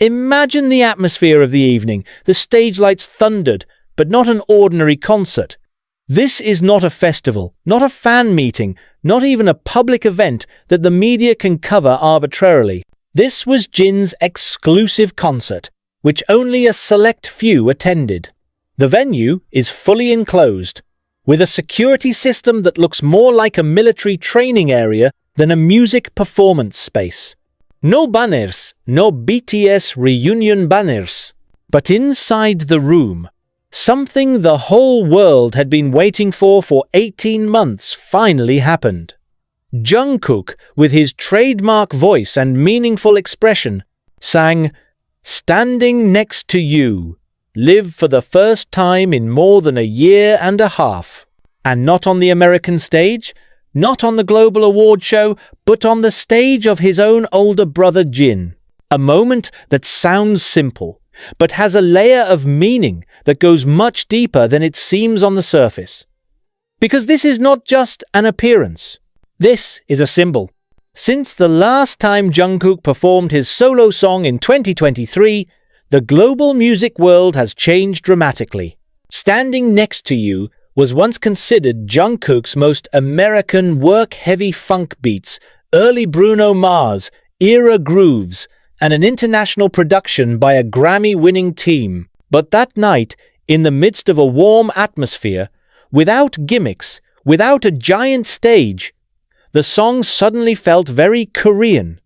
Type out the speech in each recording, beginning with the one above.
Imagine the atmosphere of the evening. The stage lights thundered, but not an ordinary concert. This is not a festival, not a fan meeting, not even a public event that the media can cover arbitrarily. This was Jin's exclusive concert, which only a select few attended. The venue is fully enclosed, with a security system that looks more like a military training area than a music performance space. No banners, no BTS reunion banners. But inside the room, something the whole world had been waiting for 18 months finally happened. Jungkook, with his trademark voice and meaningful expression, sang, "Standing next to you, live for the first time in more than a year and a half." And not on the American stage, not on the global award show, but on the stage of his own older brother Jin. A moment that sounds simple, but has a layer of meaning that goes much deeper than it seems on the surface. Because this is not just an appearance. This is a symbol. Since the last time Jungkook performed his solo song in 2023, the global music world has changed dramatically. Standing Next to You was once considered Jungkook's most American work-heavy funk beats, early Bruno Mars, era grooves, and an international production by a Grammy-winning team. But that night, in the midst of a warm atmosphere, without gimmicks, without a giant stage, the song suddenly felt very Korean.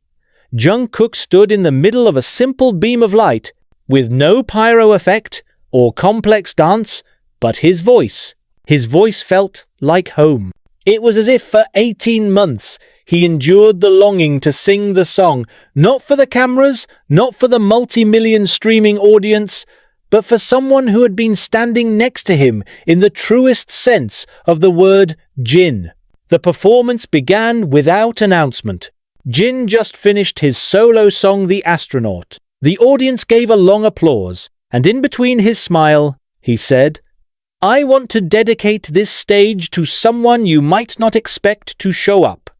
Jungkook stood in the middle of a simple beam of light, with no pyro effect or complex dance, but his voice. His voice felt like home. It was as if for 18 months he endured the longing to sing the song, not for the cameras, not for the multi-million streaming audience, but for someone who had been standing next to him in the truest sense of the word Jin. The performance began without announcement. Jin just finished his solo song, The Astronaut. The audience gave a long applause, and in between his smile, he said, "I want to dedicate this stage to someone you might not expect to show up."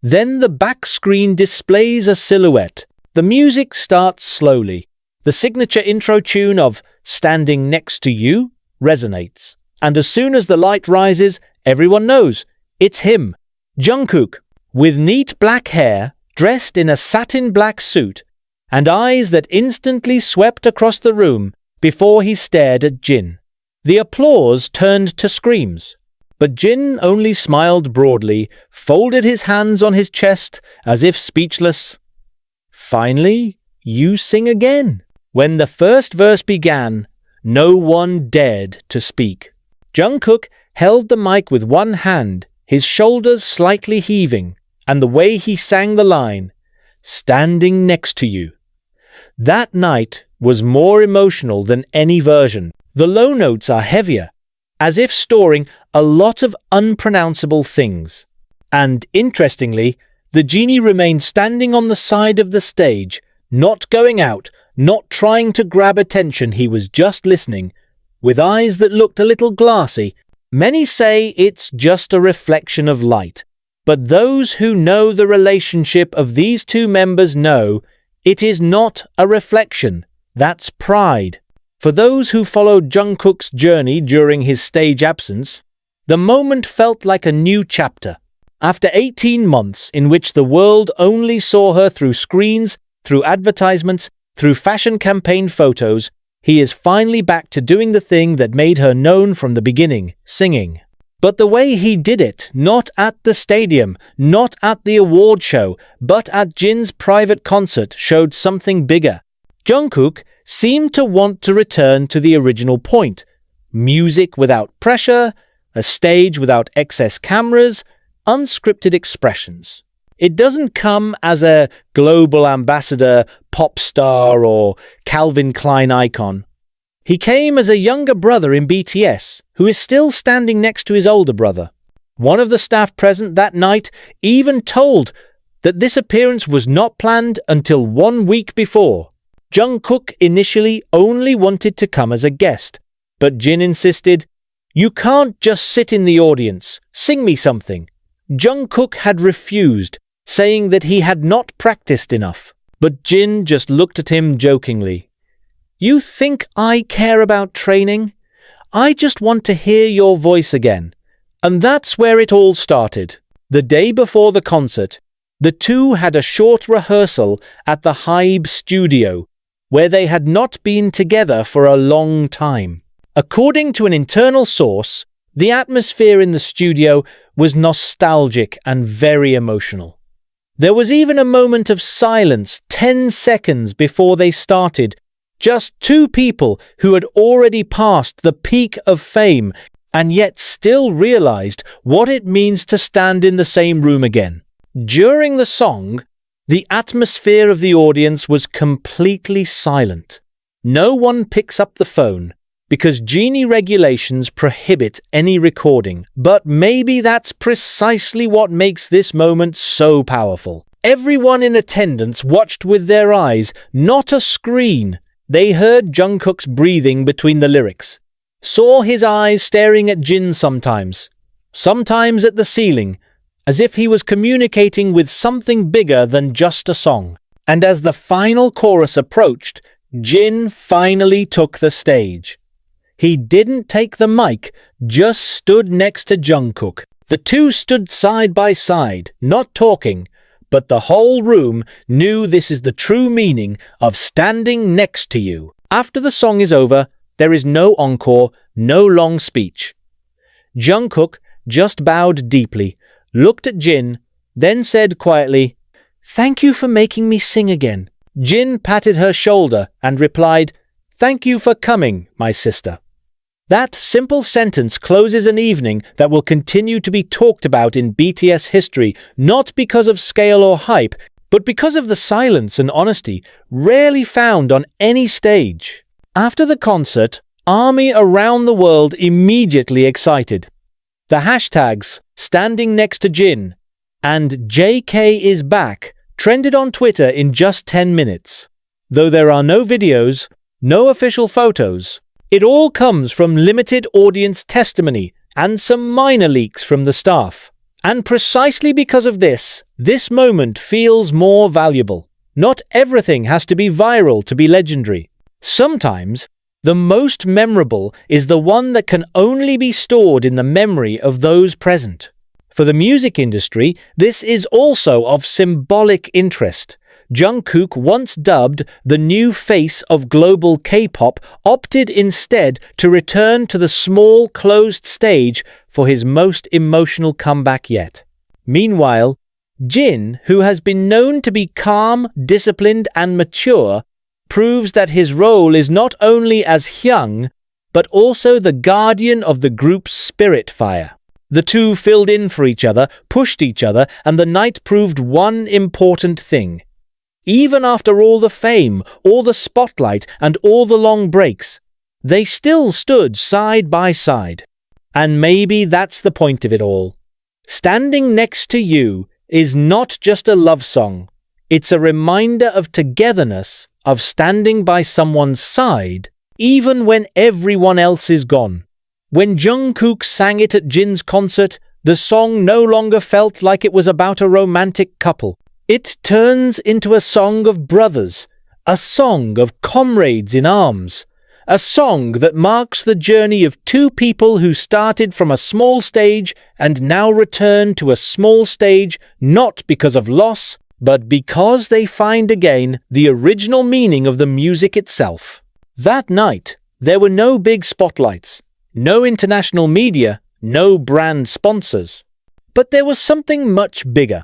Then the back screen displays a silhouette. The music starts slowly. The signature intro tune of Standing Next to You resonates. And as soon as the light rises, everyone knows it's him, Jungkook, with neat black hair, dressed in a satin black suit, and eyes that instantly swept across the room before he stared at Jin. The applause turned to screams, but Jin only smiled broadly, folded his hands on his chest as if speechless. "Finally, you sing again." When the first verse began, no one dared to speak. Jungkook held the mic with one hand, his shoulders slightly heaving, and the way he sang the line, "Standing Next to You." That night was more emotional than any version. The low notes are heavier, as if storing a lot of unpronounceable things. And interestingly, the genie remained standing on the side of the stage, not going out, not trying to grab attention. He was just listening, with eyes that looked a little glassy. Many say it's just a reflection of light, but those who know the relationship of these two members know it is not a reflection. That's pride. For those who followed Jungkook's journey during his stage absence, the moment felt like a new chapter. After 18 months in which the world only saw her through screens, through advertisements, through fashion campaign photos, he is finally back to doing the thing that made her known from the beginning, singing. But the way he did it, not at the stadium, not at the award show, but at Jin's private concert, showed something bigger. Jungkook seemed to want to return to the original point. Music without pressure, a stage without excess cameras, unscripted expressions. It doesn't come as a global ambassador, pop star, or Calvin Klein icon. He came as a younger brother in BTS, who is still standing next to his older brother. One of the staff present that night even told that this appearance was not planned until 1 week before. Jungkook initially only wanted to come as a guest, but Jin insisted, "You can't just sit in the audience, sing me something." Jungkook had refused, saying that he had not practiced enough. But Jin just looked at him jokingly. "You think I care about training? I just want to hear your voice again." And that's where it all started. The day before the concert, the two had a short rehearsal at the Hybe studio, where they had not been together for a long time. According to an internal source, the atmosphere in the studio was nostalgic and very emotional. There was even a moment of silence 10 seconds before they started, just two people who had already passed the peak of fame and yet still realized what it means to stand in the same room again. During the song, the atmosphere of the audience was completely silent. No one picks up the phone, because genie regulations prohibit any recording. But maybe that's precisely what makes this moment so powerful. Everyone in attendance watched with their eyes, not a screen. They heard Jungkook's breathing between the lyrics, saw his eyes staring at Jin sometimes at the ceiling, as if he was communicating with something bigger than just a song. And as the final chorus approached, Jin finally took the stage. He didn't take the mic, just stood next to Jungkook. The two stood side by side, not talking, but the whole room knew this is the true meaning of standing next to you. After the song is over, there is no encore, no long speech. Jungkook just bowed deeply, looked at Jin, then said quietly, "Thank you for making me sing again." Jin patted her shoulder and replied, "Thank you for coming, my sister." That simple sentence closes an evening that will continue to be talked about in BTS history, not because of scale or hype, but because of the silence and honesty rarely found on any stage. After the concert, ARMY around the world immediately excited. The hashtags "standing next to Jin" and "JK is back" trended on Twitter in just 10 minutes. Though there are no videos, no official photos, it all comes from limited audience testimony and some minor leaks from the staff. And precisely because of this moment feels more valuable. Not everything has to be viral to be legendary. Sometimes, the most memorable is the one that can only be stored in the memory of those present. For the music industry, this is also of symbolic interest. Jungkook, once dubbed the new face of global K-pop, opted instead to return to the small, closed stage for his most emotional comeback yet. Meanwhile, Jin, who has been known to be calm, disciplined, and mature, proves that his role is not only as Hyung, but also the guardian of the group's spirit fire. The two filled in for each other, pushed each other, and the night proved one important thing. Even after all the fame, all the spotlight, and all the long breaks, they still stood side by side. And maybe that's the point of it all. Standing Next to You is not just a love song. It's a reminder of togetherness, of standing by someone's side, even when everyone else is gone. When Jungkook sang it at Jin's concert, the song no longer felt like it was about a romantic couple. It turns into a song of brothers, a song of comrades in arms, a song that marks the journey of two people who started from a small stage and now return to a small stage not because of loss, but because they find again the original meaning of the music itself. That night, there were no big spotlights, no international media, no brand sponsors. But there was something much bigger.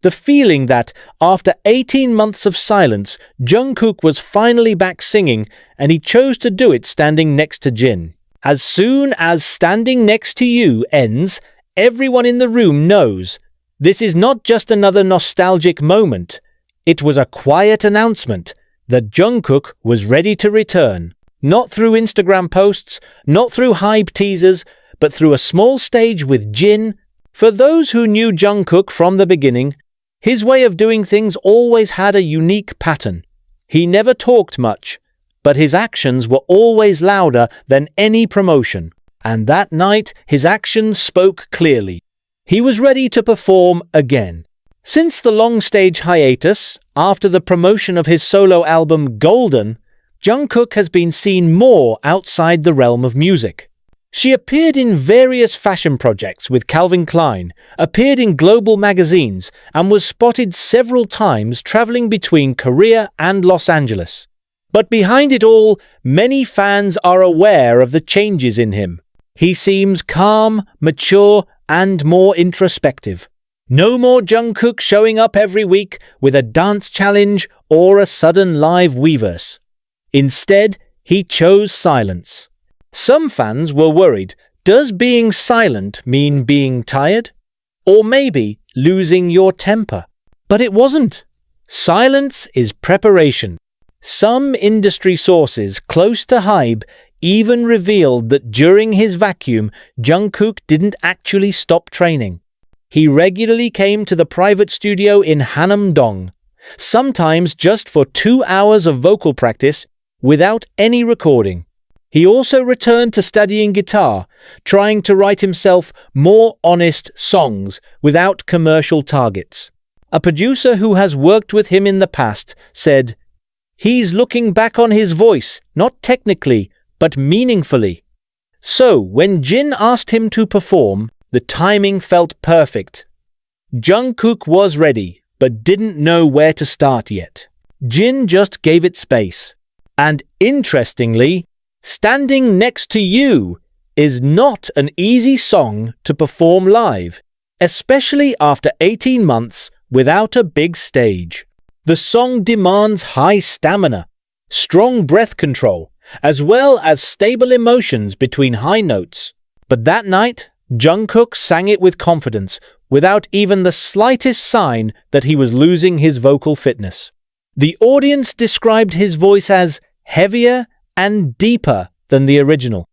The feeling that, after 18 months of silence, Jungkook was finally back singing, and he chose to do it standing next to Jin. As soon as Standing Next to You ends, everyone in the room knows this is not just another nostalgic moment. It was a quiet announcement that Jungkook was ready to return. Not through Instagram posts, not through hype teasers, but through a small stage with Jin. For those who knew Jungkook from the beginning, his way of doing things always had a unique pattern. He never talked much, but his actions were always louder than any promotion. And that night, his actions spoke clearly. He was ready to perform again. Since the long stage hiatus, after the promotion of his solo album Golden, Jungkook has been seen more outside the realm of music. She appeared in various fashion projects with Calvin Klein, appeared in global magazines, and was spotted several times traveling between Korea and Los Angeles. But behind it all, many fans are aware of the changes in him. He seems calm, mature, and more introspective. No more Jungkook showing up every week with a dance challenge or a sudden live Weverse. Instead, he chose silence. Some fans were worried, does being silent mean being tired? Or maybe losing your temper? But it wasn't. Silence is preparation. Some industry sources close to HYBE even revealed that during his vacuum, Jungkook didn't actually stop training. He regularly came to the private studio in Hanam-dong, sometimes just for 2 hours of vocal practice without any recording. He also returned to studying guitar, trying to write himself more honest songs without commercial targets. A producer who has worked with him in the past said, "He's looking back on his voice, not technically, but meaningfully." So, when Jin asked him to perform, the timing felt perfect. Jungkook was ready, but didn't know where to start yet. Jin just gave it space. And interestingly, Standing Next to You is not an easy song to perform live, especially after 18 months without a big stage. The song demands high stamina, strong breath control, as well as stable emotions between high notes. But that night, Jungkook sang it with confidence, without even the slightest sign that he was losing his vocal fitness. The audience described his voice as heavier and deeper than the original.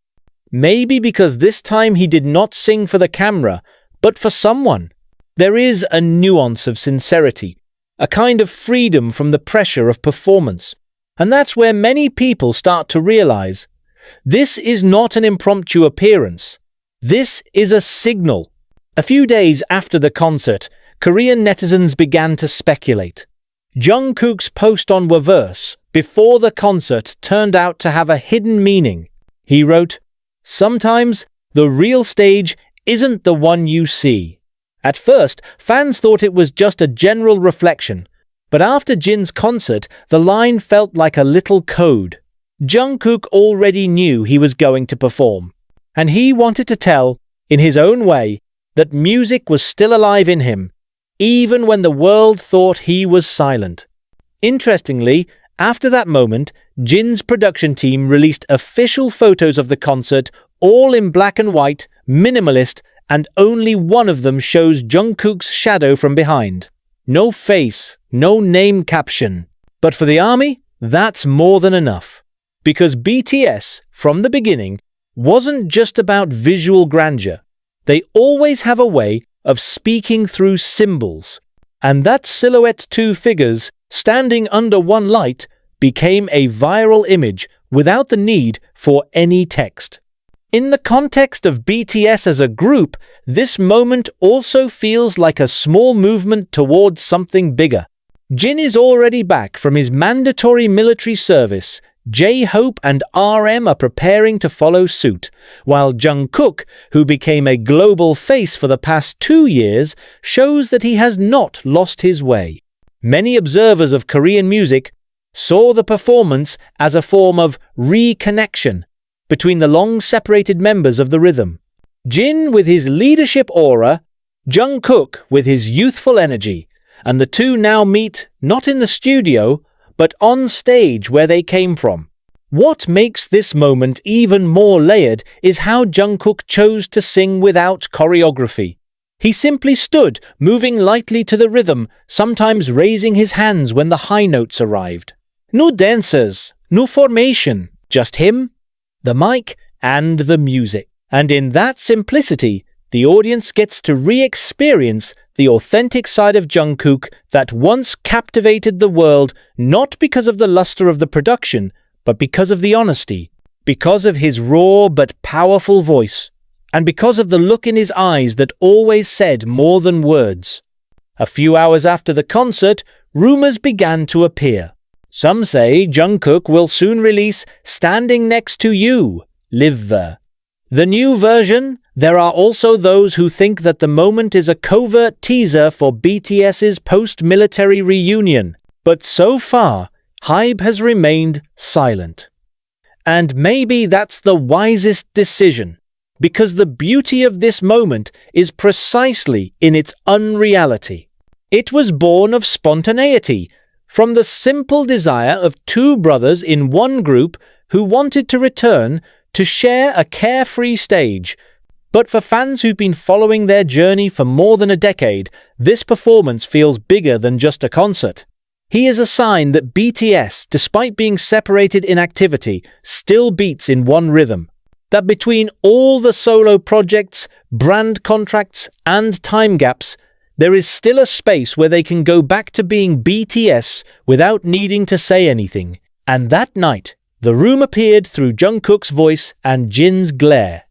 Maybe because this time he did not sing for the camera, but for someone. There is a nuance of sincerity, a kind of freedom from the pressure of performance. And that's where many people start to realize, this is not an impromptu appearance. This is a signal. A few days after the concert, Korean netizens began to speculate. Jungkook's post on Weverse before the concert turned out to have a hidden meaning. He wrote, "Sometimes the real stage isn't the one you see." At first, fans thought it was just a general reflection, but after Jin's concert, the line felt like a little code. Jungkook already knew he was going to perform, and he wanted to tell, in his own way, that music was still alive in him, even when the world thought he was silent. Interestingly, after that moment, Jin's production team released official photos of the concert, all in black and white, minimalist, and only one of them shows Jungkook's shadow from behind. No face, no name caption. But for the ARMY, that's more than enough. Because BTS, from the beginning, wasn't just about visual grandeur. They always have a way of speaking through symbols. And that silhouette two figures, standing under one light, became a viral image without the need for any text. In the context of BTS as a group, this moment also feels like a small movement towards something bigger. Jin is already back from his mandatory military service. J-Hope and RM are preparing to follow suit, while Jungkook, who became a global face for the past 2 years, shows that he has not lost his way. Many observers of Korean music saw the performance as a form of reconnection between the long-separated members of the rhythm. Jin with his leadership aura, Jungkook with his youthful energy, and the two now meet not in the studio, but on stage where they came from. What makes this moment even more layered is how Jungkook chose to sing without choreography. He simply stood, moving lightly to the rhythm, sometimes raising his hands when the high notes arrived. No dancers, no formation, just him, the mic, and the music. And in that simplicity, the audience gets to re-experience the authentic side of Jungkook that once captivated the world, not because of the luster of the production, but because of the honesty, because of his raw but powerful voice, and because of the look in his eyes that always said more than words. A few hours after the concert, rumors began to appear. Some say Jungkook will soon release Standing Next to You, Live. The new version. There are also those who think that the moment is a covert teaser for BTS's post-military reunion, but so far, HYBE has remained silent. And maybe that's the wisest decision, because the beauty of this moment is precisely in its unreality. It was born of spontaneity, from the simple desire of two brothers in one group who wanted to return to share a carefree stage. But for fans who've been following their journey for more than a decade, this performance feels bigger than just a concert. He is a sign that BTS, despite being separated in activity, still beats in one rhythm. That between all the solo projects, brand contracts, and time gaps, there is still a space where they can go back to being BTS without needing to say anything. And that night, the room appeared through Jungkook's voice and Jin's glare.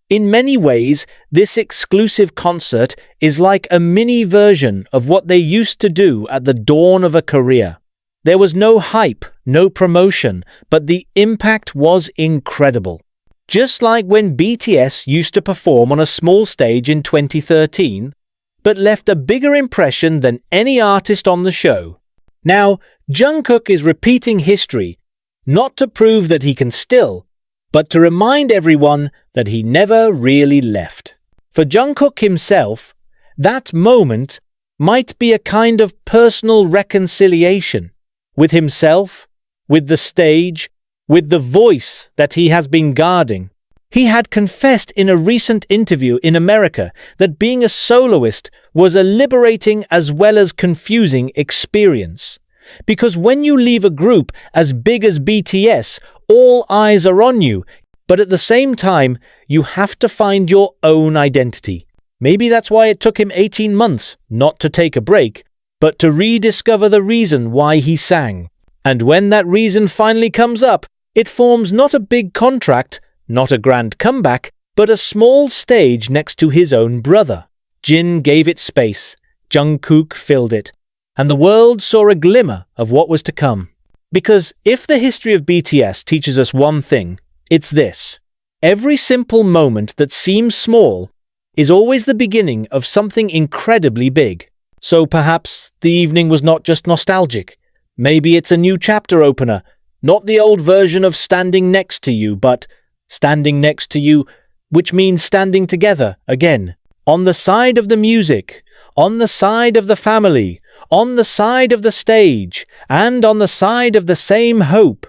In many ways, this exclusive concert is like a mini version of what they used to do at the dawn of a career. There was no hype, no promotion, but the impact was incredible. Just like when BTS used to perform on a small stage in 2013, but left a bigger impression than any artist on the show. Now, Jungkook is repeating history, not to prove that he can still, but to remind everyone that he never really left. For Jungkook himself, that moment might be a kind of personal reconciliation with himself, with the stage, with the voice that he has been guarding. He had confessed in a recent interview in America that being a soloist was a liberating as well as confusing experience. Because when you leave a group as big as BTS, all eyes are on you, but at the same time, you have to find your own identity. Maybe that's why it took him 18 months not to take a break, but to rediscover the reason why he sang. And when that reason finally comes up, it forms not a big contract, not a grand comeback, but a small stage next to his own brother. Jin gave it space, Jungkook filled it, and the world saw a glimmer of what was to come. Because if the history of BTS teaches us one thing, it's this. Every simple moment that seems small is always the beginning of something incredibly big. So perhaps the evening was not just nostalgic. Maybe it's a new chapter opener, not the old version of Standing Next to You, but Standing Next to You, which means standing together again. On the side of the music, on the side of the family, on the side of the stage, and on the side of the same hope.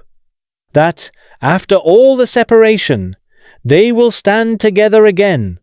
That, after all the separation, they will stand together again,